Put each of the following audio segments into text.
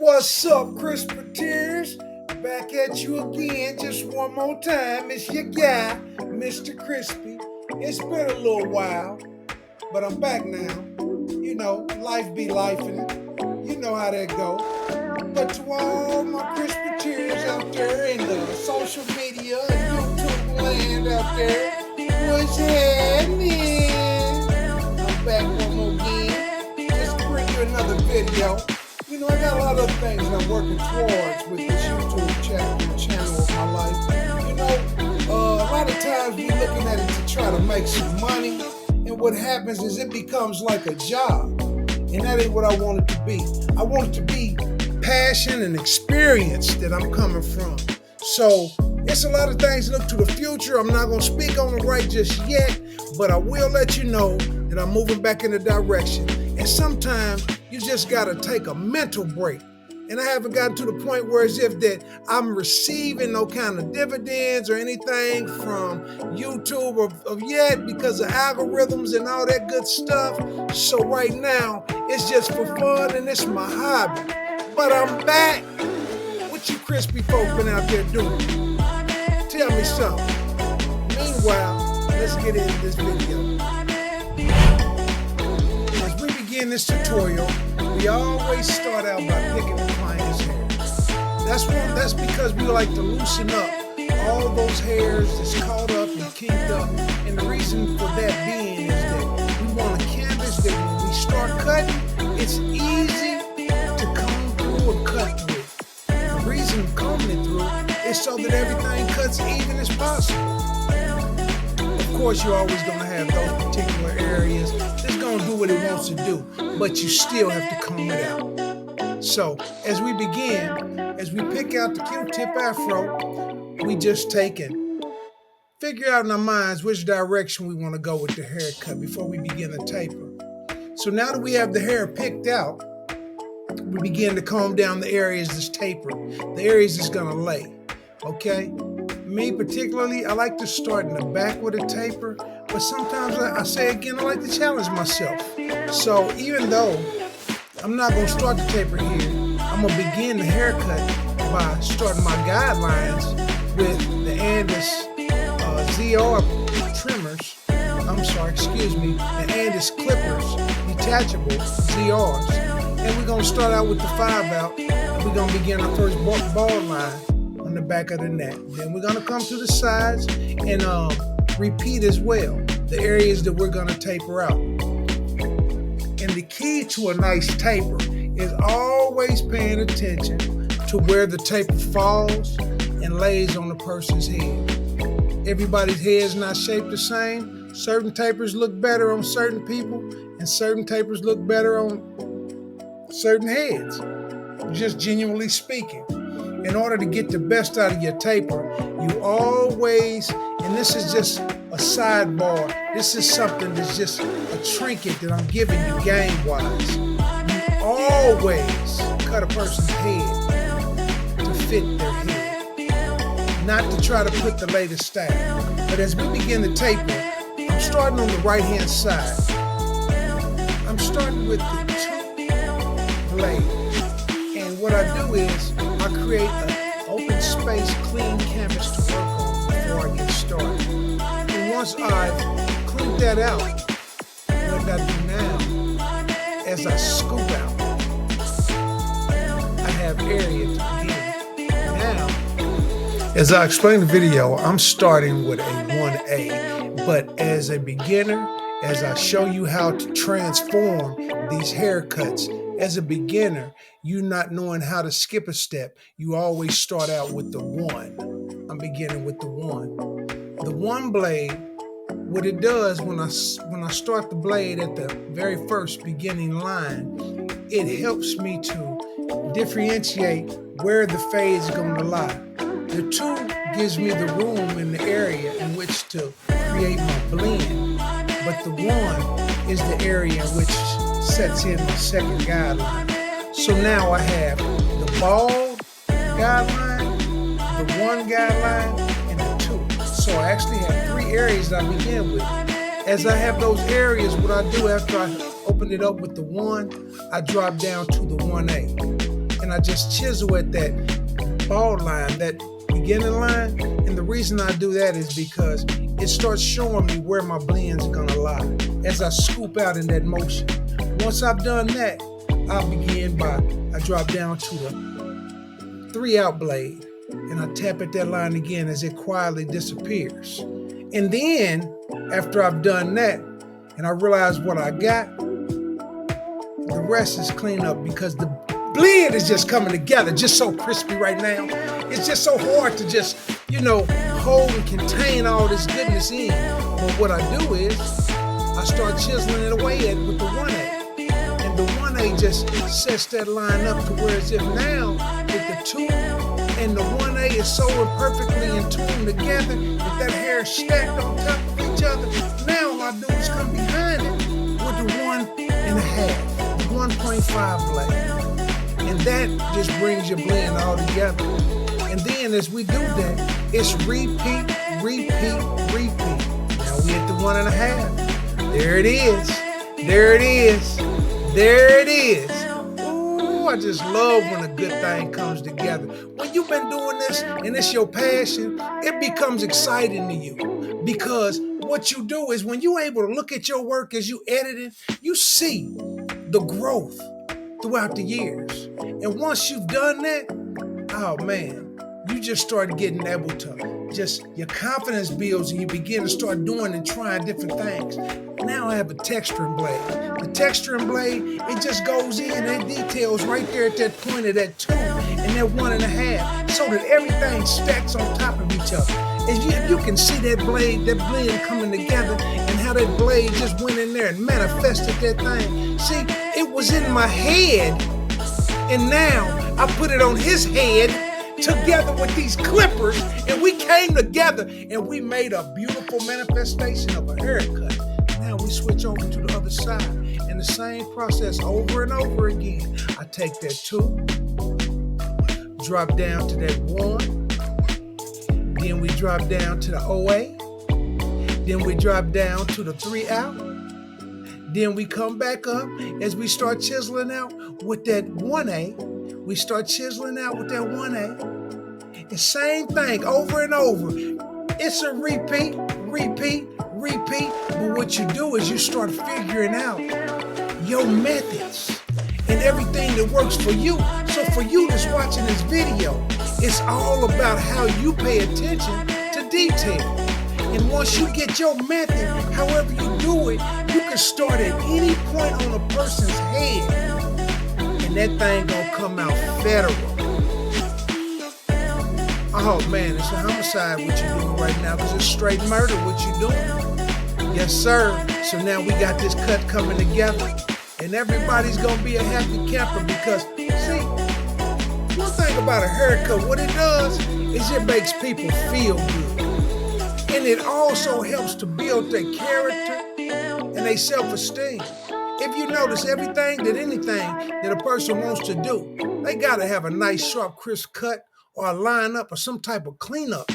What's up, Crispiteers? Back at you again, just one more time. It's your guy, Mr. Crispy. It's been a little while, but I'm back now. You know, life be lifing. You know how that go. But to all my Crispiteers out there in the social media and YouTube land out there, what's happening? I'm back one more again, just to bring you another video. You know, I got a lot of things I'm working towards with this YouTube channel of my life. You know, a lot of times we're looking at it to try to make some money, and what happens is it becomes like a job, and that ain't what I want it to be. I want it to be passion and experience that I'm coming from. So it's a lot of things look to the future. I'm not going to speak on it right just yet, but I will let you know that I'm moving back in the direction. And sometimes you just got to take a mental break. And I haven't gotten to the point where as if that I'm receiving no kind of dividends or anything from YouTube of yet because of algorithms and all that good stuff. So right now, it's just for fun and it's my hobby. But I'm back. What you crispy folk been out there doing? Tell me something. Meanwhile, let's get into this video. As we begin this tutorial, we always start out by picking the client's hair. That's because we like to loosen up all those hairs that's caught up and kinked up. And the reason for that being is that we want a canvas that when we start cutting, it's easy to comb through or cut through. The reason combing it through is so that everything cuts even as possible. Of course, you're always going to have those particular areas that's going to do what it wants to do, but you still have to comb it out. So, as we begin, as we pick out the Q-tip afro, we just take and figure out in our minds which direction we want to go with the haircut before we begin to taper. So now that we have the hair picked out, we begin to comb down the areas that's tapered, the areas that's going to lay, okay? Me particularly, I like to start in the back with a taper, but sometimes I say again, I like to challenge myself. So even though I'm not going to start the taper here, I'm going to begin the haircut by starting my guidelines with the Andis ZRII trimmers. The Andis clippers, detachable ZRs. And we're going to start out with the 5-out, and we're going to begin our first ball line on the back of the neck. Then we're going to come to the sides and repeat as well the areas that we're going to taper out. And the key to a nice taper is always paying attention to where the taper falls and lays on the person's head. Everybody's head is not shaped the same. Certain tapers look better on certain people, and certain tapers look better on certain heads, just genuinely speaking. In order to get the best out of your taper, you always, and this is just a sidebar, this is something that's just a trinket that I'm giving you game-wise. You always cut a person's head to fit their head, not to try to put the latest style. But as we begin to taper, I'm starting on the right-hand side. I'm starting with the two blades. And what I do is I create an open space, clean canvas to work on before I get started. And once I've cleaned that out, what I do now, as I scoop out, I have area to begin. Now, as I explained in the video, I'm starting with a 1A, but as a beginner, as I show you how to transform these haircuts, as a beginner, you not knowing how to skip a step, you always start out with the 1. I'm beginning with the 1. The 1 blade, what it does when I start the blade at the very first beginning line, it helps me to differentiate where the fade is going to lie. The 2 gives me the room in the area in which to create my blend, but the 1 is the area in which sets in the second guideline. So now I have the bald guideline, the 1 guideline, and the 2. So I actually have 3 areas that I begin with. As I have those areas, what I do after I open it up with the 1, I drop down to the 1A. And and I just chisel at that bald line, that beginning line. And the reason I do that is because it starts showing me where my blend's gonna lie as I scoop out in that motion. Once I've done that, I drop down to the 3/0 blade and I tap at that line again as it quietly disappears. And then after I've done that and I realize what I got, the rest is clean up because the blend is just coming together, just so crispy right now. It's just so hard to just, hold and contain all this goodness in. But what I do is I start chiseling it away with the 1/8. And the 1/8 just sets that line up to where as if now with the 2 and the 1/8 is so perfectly in tune together that hair is stacked on top of each other. Now all I do is come behind it with the 1.5, the 1.5 blade. And that just brings your blend all together. And then as we do that, it's repeat, repeat, repeat. Now we at the 1.5. There it is. There it is. There it is. Ooh, I just love when a good thing comes together. When you've been doing this and it's your passion, it becomes exciting to you. Because what you do is when you're able to look at your work as you edit it, you see the growth throughout the years. And once you've done that, oh man, you just start getting able to your confidence builds and you begin to start doing and trying different things. Now I have a texturing blade. The texturing blade, it just goes in and it details right there at that point of that 2 and that 1.5 so that everything stacks on top of each other. If you can see that blend coming together and how that blade just went in there and manifested that thing. See, it was in my head and now I put it on his head together with these clippers and we came together and we made a beautiful manifestation of a haircut. Now we switch over to the other side and the same process over and over again. I take that 2, drop down to that 1, then we drop down to the 0.8, then we drop down to the 3/0, then we come back up as we start chiseling out with that 1/8. We start chiseling out with that 1/8. The same thing over and over. It's a repeat, repeat, repeat. But what you do is you start figuring out your methods and everything that works for you. So for you that's watching this video, it's all about how you pay attention to detail. And once you get your method, however you do it, you can start at any point on a person's head. And that thing gonna come out federal. Oh man, it's a homicide what you're doing right now because it's straight murder what you're doing. Yes, sir. So now we got this cut coming together and everybody's gonna be a happy camper because, see, one thing about a haircut, what it does is it makes people feel good. And it also helps to build their character and their self-esteem. If you notice anything that a person wants to do, they gotta have a nice, sharp, crisp cut or a lineup or some type of cleanup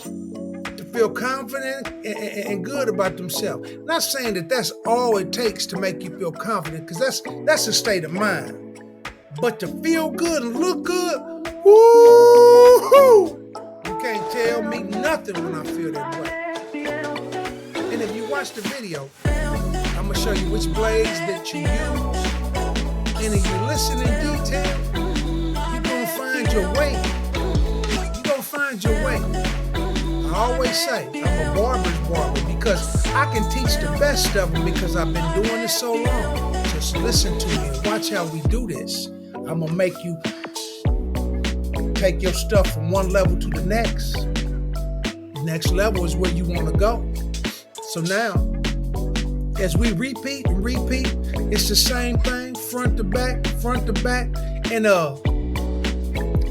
to feel confident and good about themselves. Not saying that that's all it takes to make you feel confident, because that's a state of mind. But to feel good and look good, woo-hoo! You can't tell me nothing when I feel that way. And if you watch the video, I'm gonna show you which blades that you use. And if you listen in detail, you're gonna find your way. You're gonna find your way. I always say I'm a barber's barber because I can teach the best of them because I've been doing this so long. Just listen to me and watch how we do this. I'm gonna make you take your stuff from one level to the next. The next level is where you wanna go. So now, as we repeat and repeat, it's the same thing, front to back, and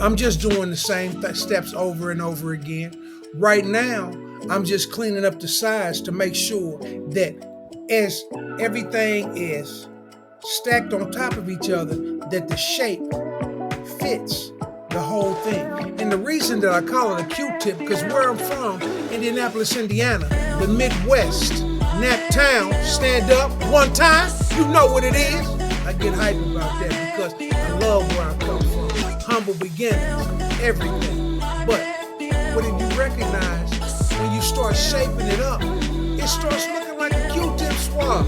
I'm just doing the same steps over and over again. Right now, I'm just cleaning up the sides to make sure that as everything is stacked on top of each other, that the shape fits the whole thing. And the reason that I call it a Q-tip, because where I'm from, Indianapolis, Indiana, the Midwest, Nap Town, stand up one time, you know what it is. I get hype about that because I love where I come from. humble beginnings, everything. But what did you recognize when you start shaping it up? It starts looking like a Q-tip swab.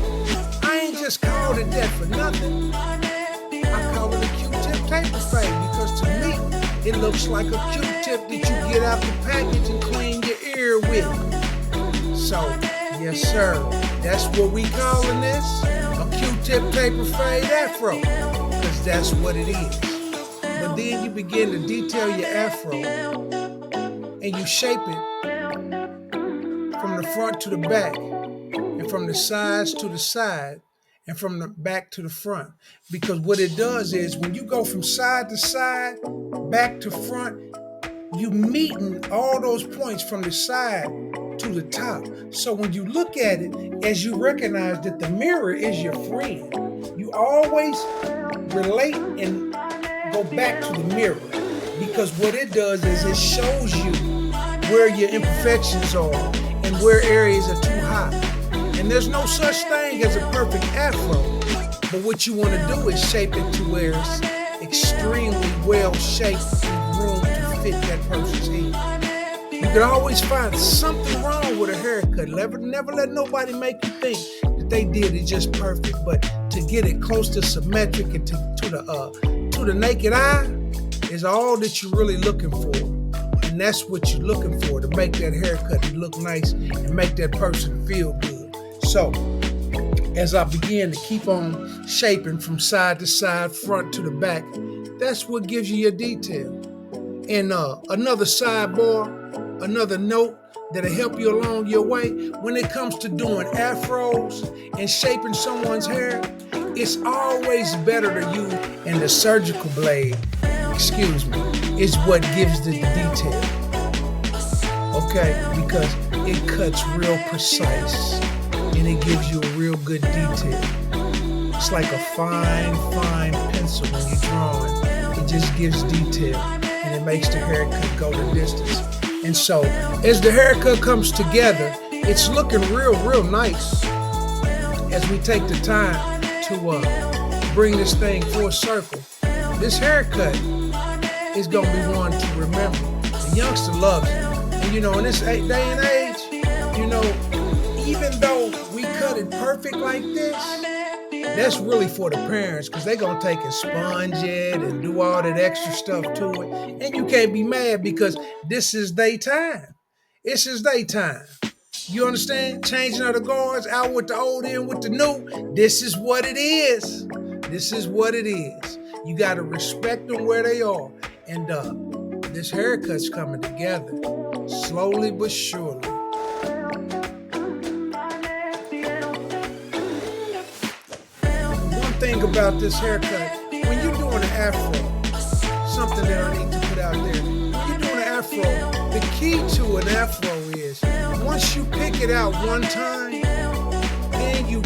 I ain't just called it that for nothing. I call it a Q-tip taper fade because to me, it looks like a Q-tip that you get out the package and clean your ear with. So, yes sir, that's what we calling this, a Q-tip taper fade afro, because that's what it is. But then you begin to detail your afro and you shape it from the front to the back and from the sides to the side and from the back to the front. Because what it does is when you go from side to side, back to front, you meeting all those points from the side to the top. So when you look at it, as you recognize that the mirror is your friend, you always relate and go back to the mirror, because what it does is it shows you where your imperfections are and where areas are too high. And there's no such thing as a perfect afro, but what you want to do is shape it to where it's extremely well shaped and room to fit that person's head. You can always find something wrong with a haircut. Never let nobody make you think that they did it just perfect, but to get it close to symmetric and to the naked eye is all that you're really looking for. And that's what you're looking for, to make that haircut look nice and make that person feel good. So, as I begin to keep on shaping from side to side, front to the back, that's what gives you your detail. And another sidebar, another note that'll help you along your way, when it comes to doing afros and shaping someone's hair, it's always better to use, and the surgical blade, is what gives the detail. Okay, because it cuts real precise and it gives you a real good detail. It's like a fine pencil when you're drawing. It just gives detail and it makes the haircut go the distance. And so, as the haircut comes together, it's looking real nice as we take the time to bring this thing full circle. This haircut is gonna be one to remember. The youngster loves it. And in this day and age, even though we cut it perfect like this, that's really for the parents, because they're gonna take and sponge it and do all that extra stuff to it. And you can't be mad because this is their time. This is their time. You understand? Changing of the guards, out with the old, in with the new. This is what it is. This is what it is. You got to respect them where they are. And this haircut's coming together, slowly but surely. One thing about this haircut, when you're doing an afro, something that I need to put out there, when you're doing an afro, the key to an afro is, once you pick it out one time, then you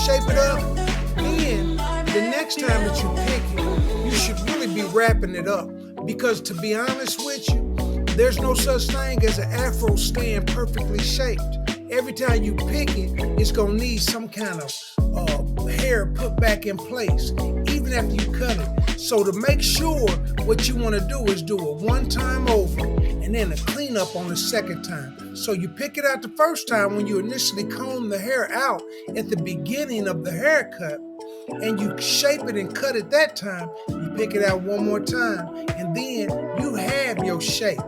shape it up, then the next time that you pick it, you should really be wrapping it up. Because to be honest with you, there's no such thing as an afro staying perfectly shaped. Every time you pick it, it's gonna need some kind of hair put back in place, even after you cut it. So to make sure, what you wanna do is do it one time over, and then a cleanup on the second time. So you pick it out the first time when you initially comb the hair out at the beginning of the haircut, and you shape it and cut it that time. You pick it out one more time, and then you have your shape.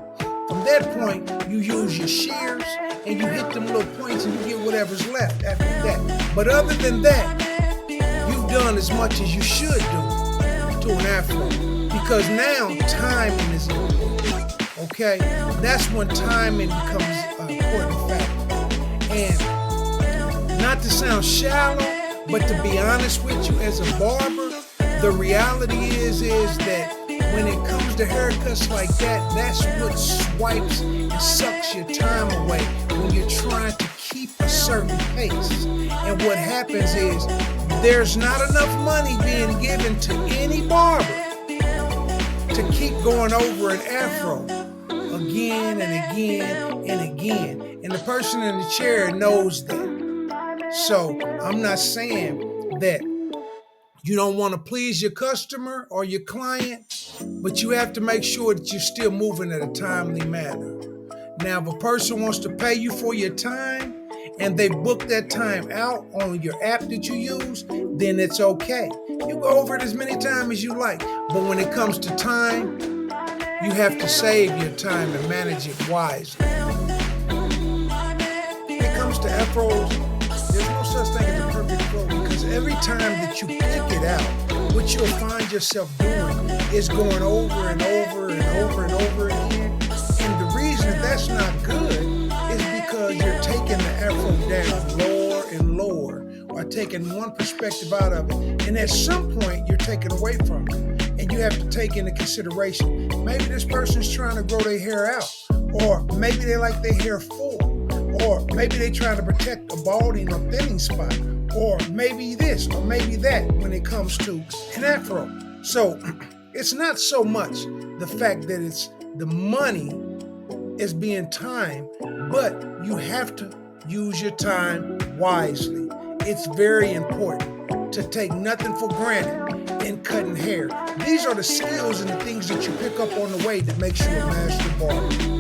From that point, you use your shears and you hit them little points and you get whatever's left after that. But other than that, you've done as much as you should do to an afro, because now timing is important. Okay, that's when timing becomes an important factor. And not to sound shallow, but to be honest with you, as a barber, the reality is that when it comes to haircuts like that, that's what swipes and sucks your time away when you're trying to keep a certain pace. And what happens is there's not enough money being given to any barber to keep going over an afro again and again and again. And the person in the chair knows that. So I'm not saying that You don't want to please your customer or your client, but you have to make sure that you're still moving at a timely manner. Now, if a person wants to pay you for your time and they book that time out on your app that you use, then it's okay. You go over it as many times as you like. But when it comes to time, you have to save your time and manage it wisely. When it comes to afros, there's no such thing as a perfect flow, because every time that you pick it out, what you'll find yourself doing is going over and over and over and over again. And the reason that's not good is because you're taking the afro down lower and lower, or taking one perspective out of it. And at some point, you're taken away from it. And you have to take into consideration, maybe this person's trying to grow their hair out, or maybe they like their hair full, or maybe they're trying to protect a balding or thinning spot, or maybe this, or maybe that when it comes to an afro. So it's not so much the fact that it's the money is being timed, but you have to use your time wisely. It's very important to take nothing for granted in cutting hair. These are the skills and the things that you pick up on the way that makes you a master barber.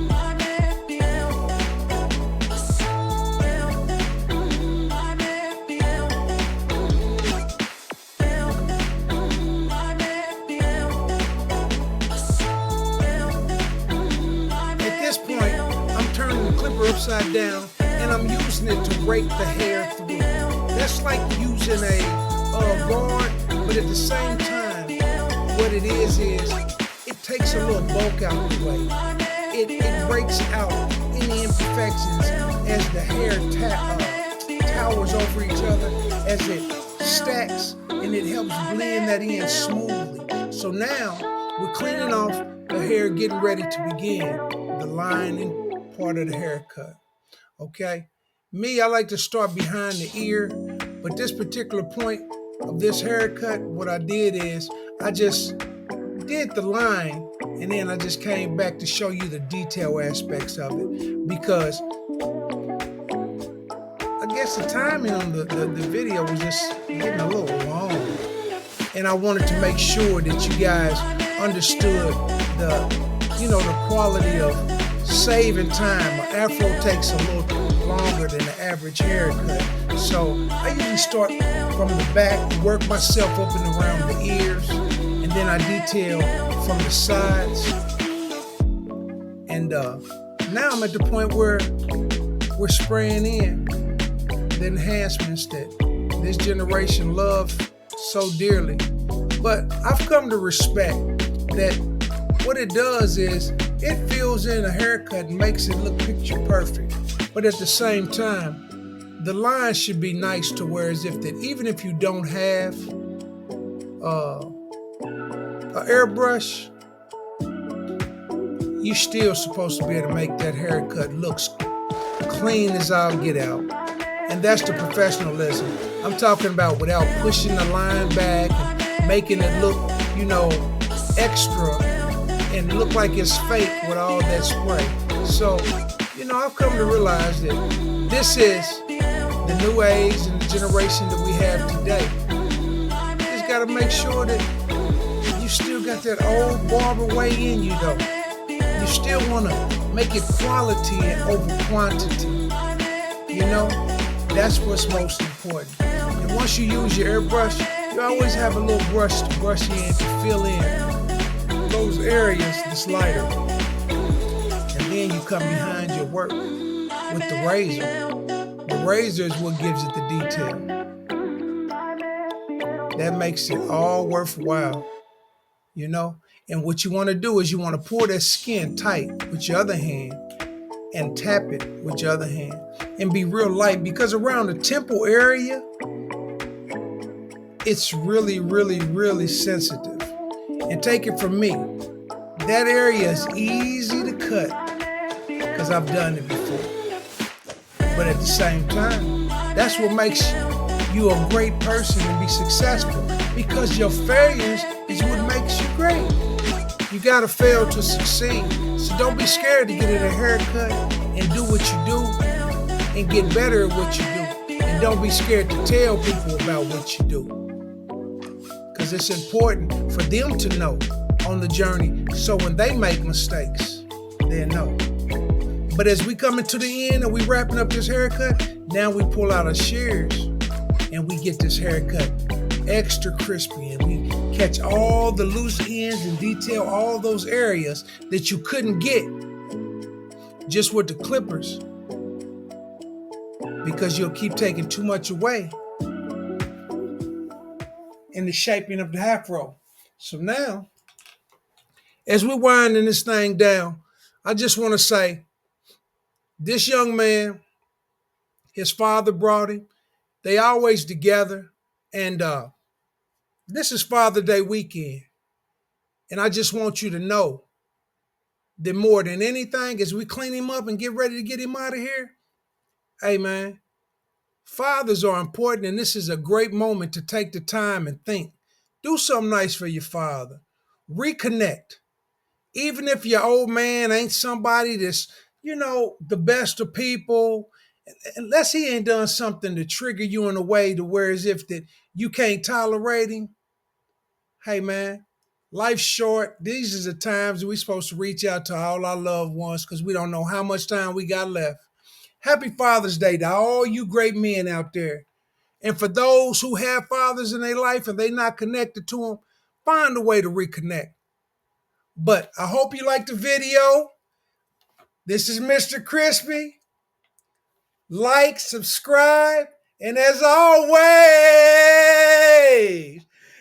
Upside down, and I'm using it to rake the hair through. That's like using a guard, but at the same time, what it is it takes a little bulk out the way. It breaks out any imperfections as the hair towers over each other, as it stacks, and it helps blend that in smoothly. So now we're cleaning off the hair, getting ready to begin the lining part of the haircut. Okay, me, I like to start behind the ear, but this particular point of this haircut, what I did is I just did the line, and then I just came back to show you the detail aspects of it, because I guess the timing on the video was just getting a little long, and I wanted to make sure that you guys understood the quality of saving time. An afro takes a little longer than the average haircut. So I usually start from the back, work myself up and around the ears, and then I detail from the sides. And now I'm at the point where we're spraying in the enhancements that this generation loves so dearly. But I've come to respect that what it does is it fills in a haircut and makes it look picture perfect. But at the same time, the line should be nice to where as if that even if you don't have an airbrush, you're still supposed to be able to make that haircut looks clean as I'll get out. And that's the professionalism I'm talking about, without pushing the line back and making it look, extra and look like it's fake with all that spray. So, I've come to realize that this is the new age and the generation that we have today. You just got to make sure that you still got that old barber way in you, though. You still want to make it quality and over quantity. That's what's most important. And once you use your airbrush, you always have a little brush to brush in to fill in those areas that's lighter. And then you come behind your work with the razor. The razor is what gives it the detail. That makes it all worthwhile, And what you want to do is you want to pull that skin tight with your other hand and tap it with your other hand and be real light, because around the temple area, it's really, really, really sensitive. And take it from me, that area is easy to cut because I've done it before. But at the same time, that's what makes you a great person and be successful, because your failures is what makes you great. You gotta fail to succeed. So don't be scared to get in a haircut and do what you do and get better at what you do. And don't be scared to tell people about what you do. because it's important for them to know on the journey. So when they make mistakes, they'll know. But as we come into the end and we wrapping up this haircut, now we pull out our shears and we get this haircut extra crispy, and we catch all the loose ends and detail all those areas that you couldn't get just with the clippers, because you'll keep taking too much away in the shaping of the afro. So now, as we're winding this thing down, I just want to say, this young man, his father brought him. They always together, and this is Father Day weekend. And I just want you to know that more than anything, as we clean him up and get ready to get him out of here, hey man, fathers are important, and this is a great moment to take the time and think. Do something nice for your father. Reconnect. Even if your old man ain't somebody that's, the best of people, unless he ain't done something to trigger you in a way to where as if that you can't tolerate him. Hey man, life's short. These are the times we're supposed to reach out to all our loved ones, because we don't know how much time we got left. Happy Father's Day to all you great men out there. And for those who have fathers in their life and they not connected to them, find a way to reconnect. But I hope you liked the video. This is Mr. Crispy. Like, subscribe, and as always,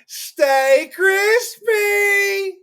stay crispy.